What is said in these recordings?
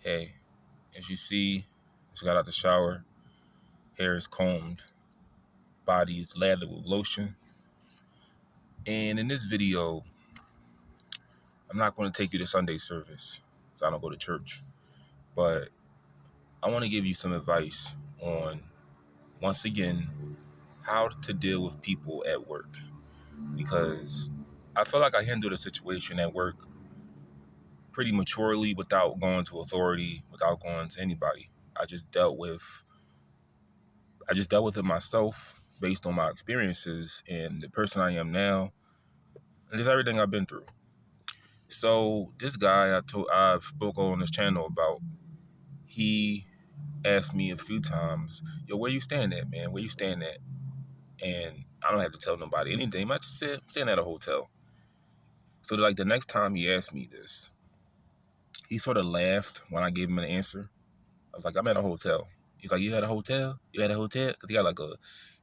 Hey, as you see, just got out the shower. Hair is combed. Body is lathered with lotion. And in this video, I'm not going to take you to Sunday service because I don't go to church. But I want to give you some advice on, once again, how to deal with people at work. Because I feel like I handled a situation at work pretty maturely without going to authority, without going to anybody. I just dealt with it myself based on my experiences and the person I am now, and just everything I've been through. So this guy I've spoke on this channel about, he asked me a few times, "Yo, where you staying at, man? Where you staying at?" And I don't have to tell nobody anything. I just said, "I'm staying at a hotel." So like the next time he asked me this, he sort of laughed when I gave him an answer. I was like, "I'm at a hotel." He's like, "You at a hotel? You at a hotel?" Because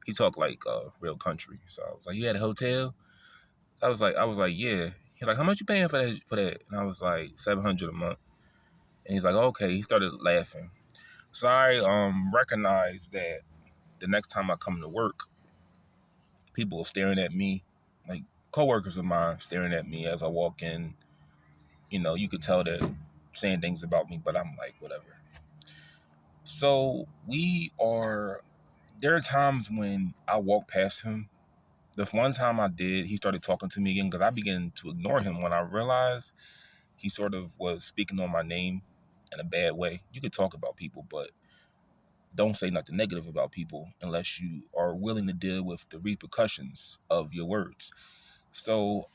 he talked like real country. So I was like, "You at a hotel?" I was like, "Yeah." He's like, "How much you paying for that?" And I was like, $700 a month. And he's like, "Okay." He started laughing. So I recognized that the next time I come to work, people are staring at me, like coworkers of mine staring at me as I walk in. You know, you could tell they're saying things about me, but I'm like, whatever. So there are times when I walk past him. The one time I did, he started talking to me again because I began to ignore him when I realized he sort of was speaking on my name in a bad way. You could talk about people, but don't say nothing negative about people unless you are willing to deal with the repercussions of your words. So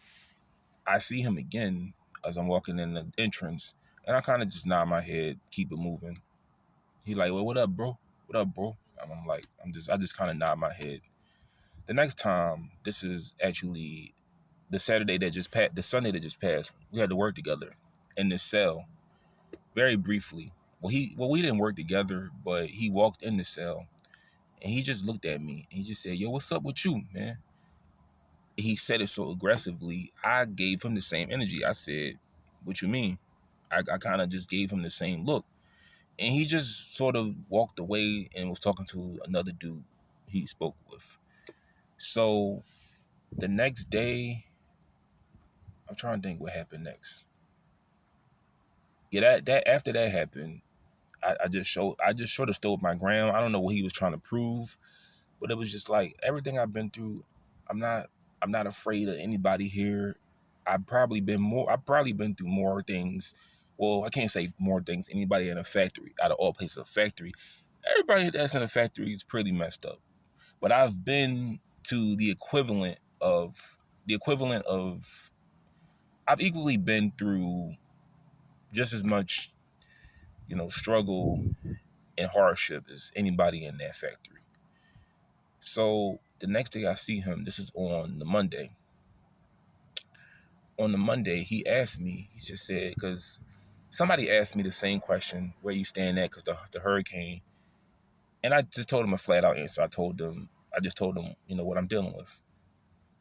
I see him again as I'm walking in the entrance, and I kind of just nod my head, keep it moving. He like, "Well, what up, bro? What up, bro?" And I just kind of nod my head. The next time, this is actually the Sunday that just passed. We had to work together in this cell very briefly. We didn't work together, but he walked in the cell and he just looked at me and he just said, "Yo, what's up with you, man?" He said it so aggressively. I gave him the same energy. I said, "What you mean?" I kind of just gave him the same look. And he just sort of walked away and was talking to another dude he spoke with. So the next day, I'm trying to think what happened next. Yeah, that after that happened, I just sort of stood my ground. I don't know what he was trying to prove, but it was just like everything I've been through. I'm not I'm not afraid of anybody here. I've probably been through more things. Well, I can't say more things. Anybody in a factory, out of all places, a factory. Everybody that's in a factory is pretty messed up. But I've been to the equivalent of I've equally been through just as much, struggle and hardship as anybody in that factory. So the next day I see him, this is on the Monday. On the Monday, he asked me, he just said, because somebody asked me the same question, where you staying at, because the hurricane. And I just told him a flat out answer. I just told him, what I'm dealing with.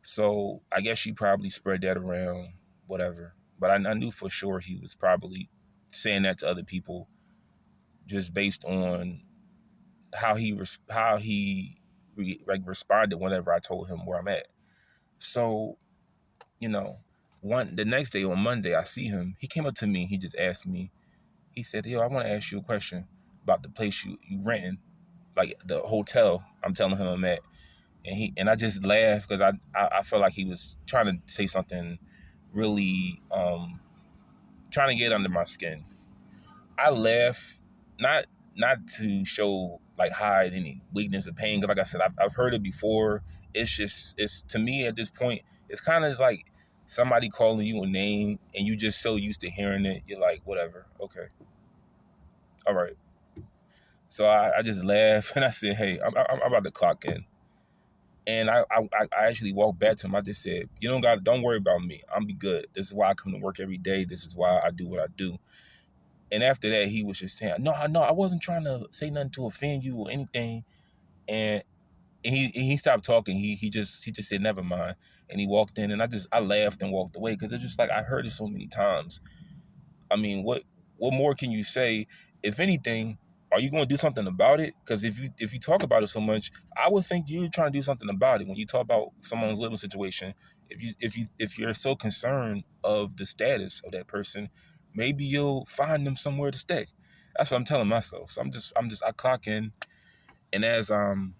So I guess she probably spread that around, whatever. But I knew for sure he was probably saying that to other people just based on how he responded whenever I told him where I'm at. So, you know, the next day on Monday, I see him. He came up to me. He just asked me. He said, "Yo, I want to ask you a question about the place you renting, like the hotel I'm telling him I'm at." And I just laughed because I felt like he was trying to say something really trying to get under my skin. I laugh, not not to show like hide any weakness or pain, because like I said, I've heard it before. It's to me at this point, it's kind of like somebody calling you a name and you just so used to hearing it, you're like, whatever, okay, all right. So I just laughed and I said, "Hey, I'm about to clock in." And I actually walked back to him. I just said, don't worry about me. I'm be good. This is why I come to work every day. This is why I do what I do." And after that, he was just saying, "No, I wasn't trying to say nothing to offend you or anything." And he stopped talking. He just said, "Never mind." And he walked in, and I laughed and walked away because it's just like I heard it so many times. I mean, what? what more can you say? If anything, are you going to do something about it? Because if you talk about it so much, I would think you're trying to do something about it. When you talk about someone's living situation, if you're so concerned of the status of that person, maybe you'll find them somewhere to stay. That's what I'm telling myself. So I clock in, and as I'm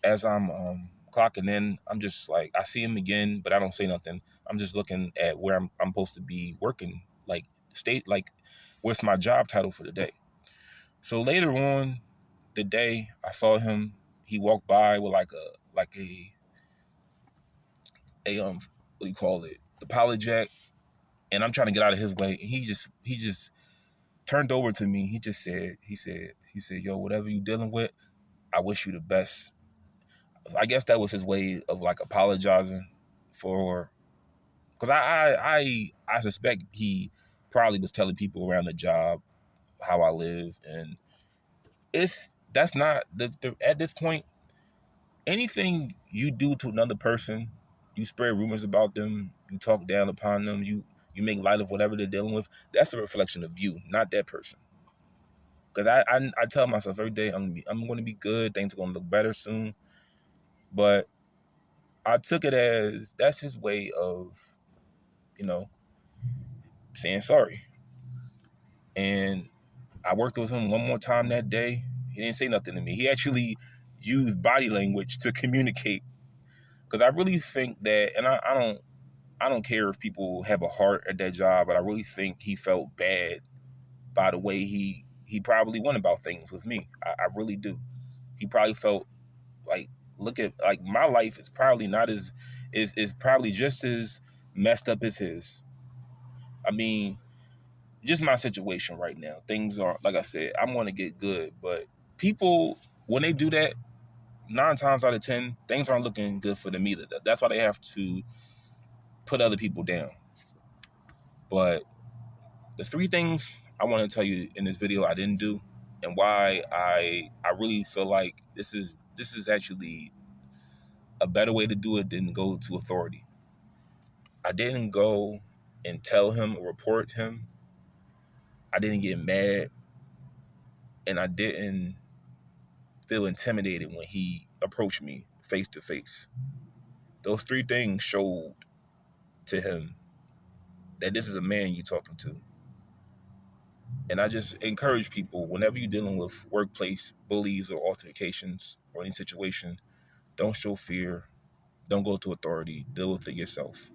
clocking in, I'm just like, I see him again, but I don't say nothing. I'm just looking at where I'm supposed to be working, like state, like what's my job title for the day. So later on the day, I saw him. He walked by with like a what do you call it, the pallet jack, and I'm trying to get out of his way. And he just turned over to me. He said, "Yo, whatever you dealing with, I wish you the best." I guess that was his way of like apologizing for, because I suspect he probably was telling people around the job how I live, and if that's not at this point, anything you do to another person, you spread rumors about them, you talk down upon them, you make light of whatever they're dealing with. That's a reflection of you, not that person. Because I tell myself every day I'm going to be good. Things are going to look better soon. But I took it as that's his way of, you know, saying sorry. And I worked with him one more time that day. He didn't say nothing to me. He actually used body language to communicate. Because I really think that, and I don't care if people have a heart at that job, but I really think he felt bad by the way he probably went about things with me. I really do. He probably felt like, look at, like, my life is probably not as is probably just as messed up as his. I mean, just my situation right now. Things are, like I said, I'm going to get good, but people, when they do that, 9 times out of 10, things aren't looking good for them either. That's why they have to put other people down. But the 3 things I want to tell you in this video I didn't do, and why I really feel like this is actually a better way to do it than go to authority. I didn't go and tell him or report him. I didn't get mad, and I didn't feel intimidated when he approached me face to face. Those 3 things showed to him that this is a man you're talking to. And I just encourage people, whenever you're dealing with workplace bullies or altercations or any situation, don't show fear. Don't go to authority. Deal with it yourself.